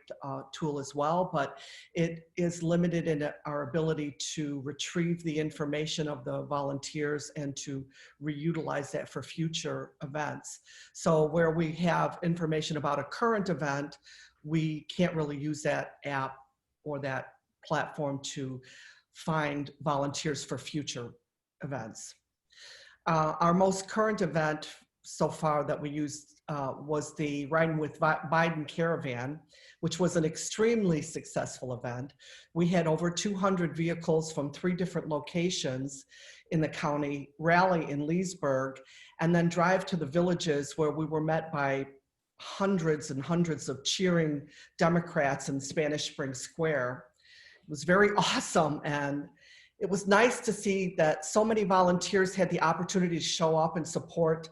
tool as well, but it is limited in our ability to retrieve the information of the volunteers and to reutilize that for future events. So where we have information about a current event, we can't really use that app or that platform to find volunteers for future events. Our most current event so far that we used was the Riding with Biden Caravan, which was an extremely successful event. We had over 200 vehicles from 3 different locations in the county rally in Leesburg, and then drive to the villages where we were met by hundreds and hundreds of cheering Democrats in Spanish Spring Square. It was very awesome, and it was nice to see that so many volunteers had the opportunity to show up and support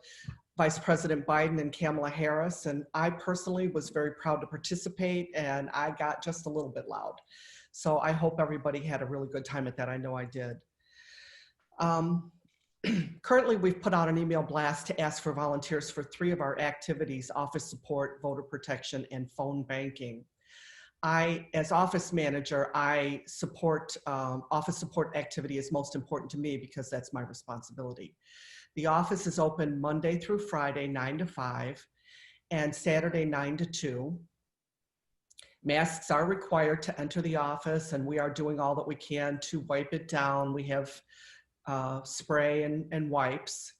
Vice President Biden and Kamala Harris. And I personally was very proud to participate, and I got just a little bit loud. So I hope everybody had a really good time at that. I know I did. Currently, we've put out an email blast to ask for volunteers for 3 of our activities: office support, voter protection, and phone banking. As office manager, I support office support activity is most important to me because that's my responsibility. The office is open Monday through Friday, 9 to 5, and Saturday, 9 to 2. Masks are required to enter the office, and we are doing all that we can to wipe it down. We have spray and wipes.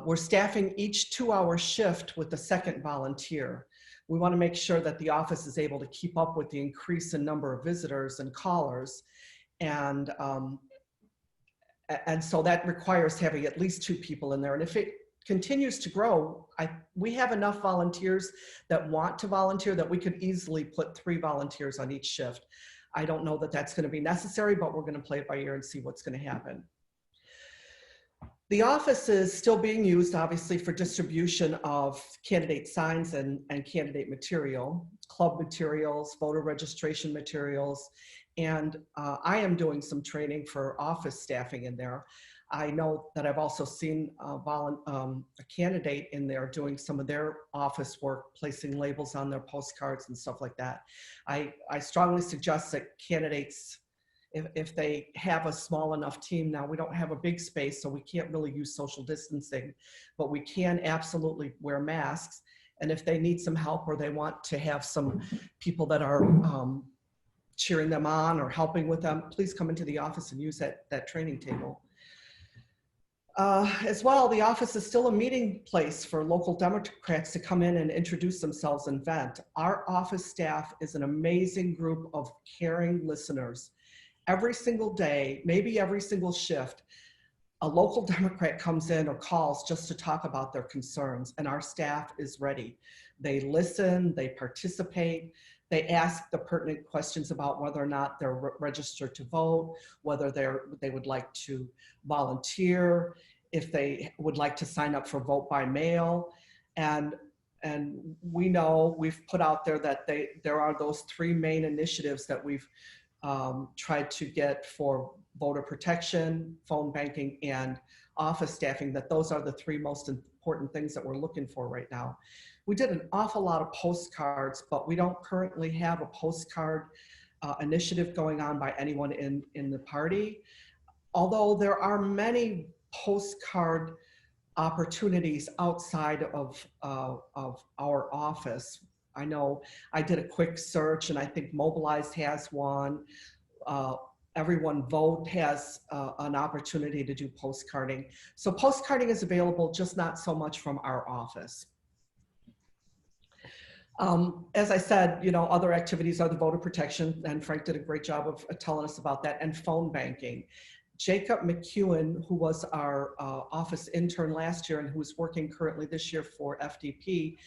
We're staffing each 2-hour shift with a second volunteer. We want to make sure that the office is able to keep up with the increase in number of visitors and callers. And so that requires having at least 2 people in there. And if it continues to grow, we have enough volunteers that want to volunteer that we could easily put 3 volunteers on each shift. I don't know that that's going to be necessary, but we're going to play it by ear and see what's going to happen. The office is still being used, obviously, for distribution of candidate signs and candidate material, club materials, voter registration materials, and I am doing some training for office staffing in there. I know that I've also seen a candidate in there doing some of their office work, placing labels on their postcards and stuff like that. I strongly suggest that candidates, if they have a small enough team, now we don't have a big space, so we can't really use social distancing, but we can absolutely wear masks. And if they need some help or they want to have some people that are cheering them on or helping with them, please come into the office and use that training table. As well, the office is still a meeting place for local Democrats to come in and introduce themselves and vent. Our office staff is an amazing group of caring listeners. Every single day, maybe every single shift, a local Democrat comes in or calls just to talk about their concerns, and our staff is ready. They listen, they participate, they ask the pertinent questions about whether or not they're registered to vote, whether they would like to volunteer, if they would like to sign up for vote by mail. And we know we've put out there that there are those 3 main initiatives that we've tried to get for voter protection, phone banking, and office staffing, that those are the 3 most important things that we're looking for right now. We did an awful lot of postcards, but we don't currently have a postcard initiative going on by anyone in the party. Although there are many postcard opportunities outside of our office. I know I did a quick search and I think Mobilized has one. Everyone Vote has an opportunity to do postcarding. So postcarding is available, just not so much from our office. As I said, you know, other activities are the voter protection, and Frank did a great job of telling us about that, and phone banking. Jacob McEwen, who was our office intern last year and who's working currently this year for FDP,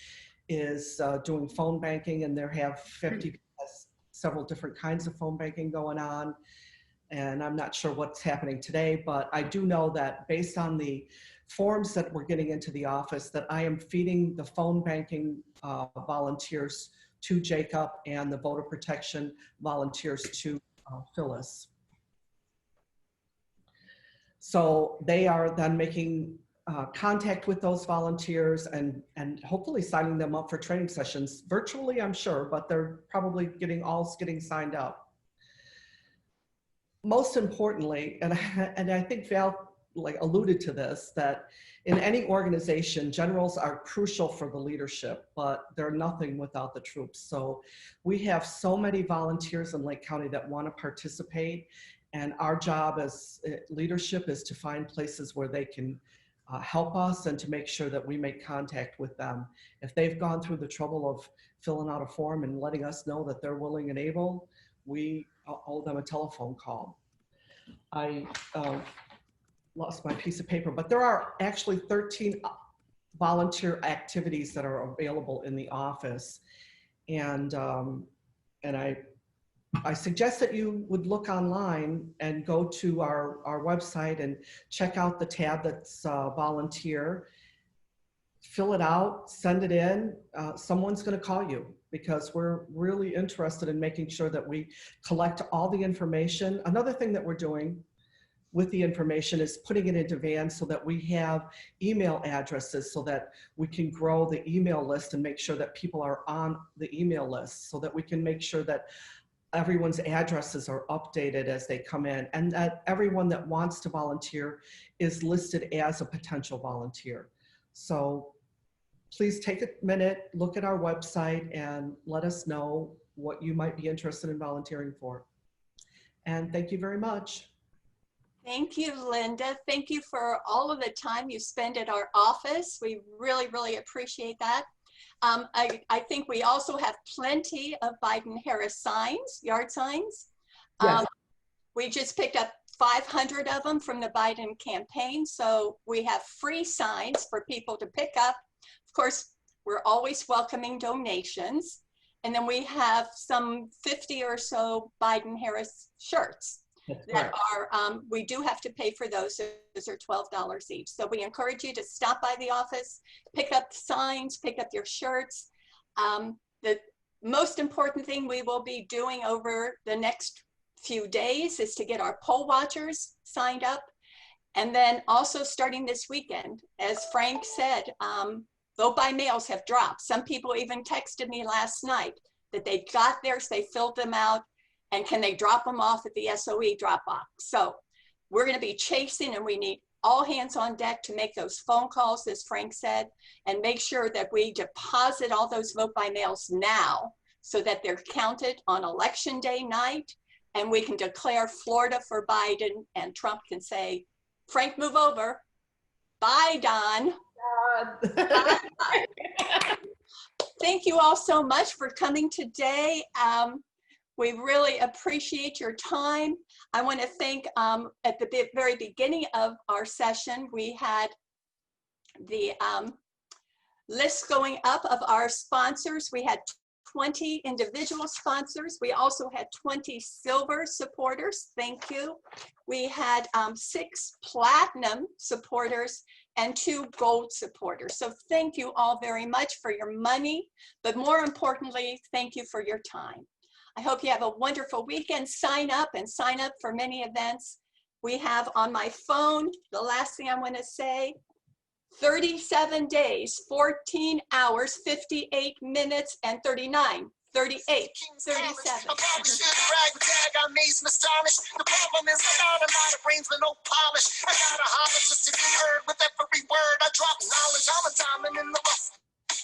is doing phone banking, and there have 50 several different kinds of phone banking going on. And I'm not sure what's happening today, but I do know that based on the forms that we're getting into the office, that I am feeding the phone banking volunteers to Jacob and the voter protection volunteers to Phyllis. So they are then making contact with those volunteers and hopefully signing them up for training sessions virtually, I'm sure, but they're probably getting signed up. Most importantly, and I think Val alluded to this, that in any organization, generals are crucial for the leadership, but they're nothing without the troops. So we have so many volunteers in Lake County that want to participate, and our job as leadership is to find places where they can help us and to make sure that we make contact with them. If they've gone through the trouble of filling out a form and letting us know that they're willing and able, we owe them a telephone call. I lost my piece of paper, but there are actually 13 volunteer activities that are available in the office. And I suggest that you would look online and go to our website and check out the tab that's volunteer, fill it out, send it in. Someone's going to call you because we're really interested in making sure that we collect all the information. Another thing that we're doing with the information is putting it into vans so that we have email addresses so that we can grow the email list and make sure that people are on the email list so that we can make sure that everyone's addresses are updated as they come in, and that everyone that wants to volunteer is listed as a potential volunteer. So please take a minute, look at our website, and let us know what you might be interested in volunteering for. And thank you very much. Thank you, Linda. Thank you for all of the time you spend at our office. We really, really appreciate that. I think we also have plenty of Biden-Harris signs, yard signs. Yes. We just picked up 500 of them from the Biden campaign. So we have free signs for people to pick up. Of course, we're always welcoming donations. And then we have some 50 or so Biden-Harris shirts. That's that correct. are, we do have to pay for those. Those are $12 each. So we encourage you to stop by the office, pick up signs, pick up your shirts. The most important thing we will be doing over the next few days is to get our poll watchers signed up. And then also starting this weekend, as Frank said, vote by mails have dropped. Some people even texted me last night that they got theirs, they filled them out, and can they drop them off at the SOE drop box. So we're gonna be chasing, and we need all hands on deck to make those phone calls, as Frank said, and make sure that we deposit all those vote by mails now so that they're counted on election day night, and we can declare Florida for Biden, and Trump can say, Frank, move over. Bye, Don. Bye. Thank you all so much for coming today. We really appreciate your time. I want to thank, at the very beginning of our session, we had the list going up of our sponsors. We had 20 individual sponsors. We also had 20 silver supporters. Thank you. We had 6 platinum supporters and 2 gold supporters. So thank you all very much for your money, but more importantly, thank you for your time. I hope you have a wonderful weekend. Sign up and sign up for many events. We have on my phone, the last thing I want to say, 37 days, 14 hours, 58 minutes, and 39, 38, 37. I probably should brag, but tag I amazed and astonished. The problem is I got a lot of brains with no polish. I got a holler just to be heard with every word. I drop knowledge, I'm a diamond in the rough.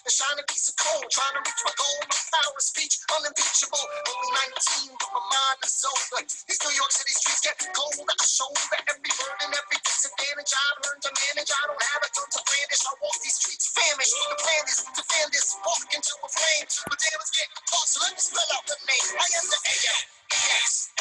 A shining piece of coal, trying to reach my goal. My power of speech, unimpeachable. Only 19, but my mind is over. These New York City streets get cold. I shoulder every burden, every disadvantage I've learned to manage. I don't have a gun to brandish. I walk these streets famished. The plan is to defend this, walk into a flame. But damn, it's getting close, so let me spell out the name. I am the A-M-E-S-A-N-D-E-R.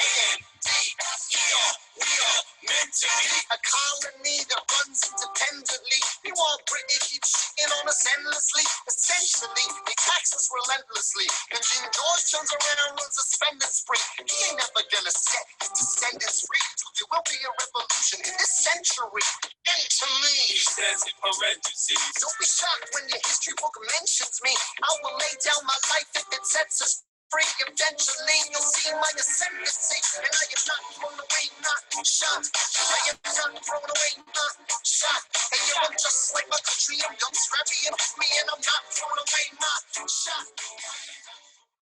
We are meant to be a colony that runs independently. We want Britain keep shitting on us endlessly. Essentially, they tax us relentlessly. And then George turns around and runs a spending spree. He ain't never gonna set his descendants free. There will be a revolution in this century. Enter me. He says in parentheses. Don't be shocked when your history book mentions me. I will lay down my life if it sets us free. Eventually, you'll see my ascendancy. And I am not thrown away, not shot. I am not thrown away, not